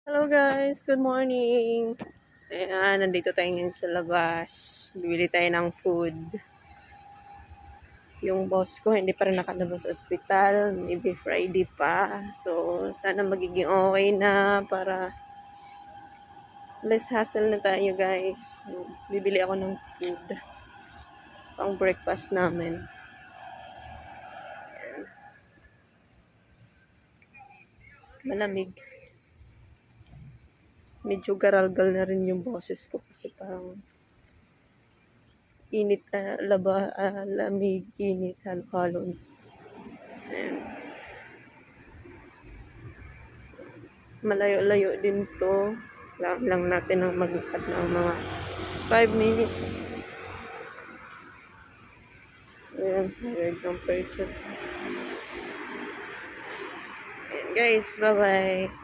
Hello guys, good morning. Ayan, nandito tayo ngayon sa labas. Bibili tayo ng food. Yung boss ko hindi pa rin nakalabas sa ospital. Maybe Friday pa. So, sana magiging okay na para less hassle na tayo guys. Bibili ako ng food. Pang breakfast namin. Malamig. Medyo garalgal na rin yung boses ko kasi parang init, lamig, init, halo-halo. Ayan. Malayo-layo din to. Lang natin ang maglakad ng mga 5 minutes. Ayan, hired ng person. Ayan guys, bye-bye.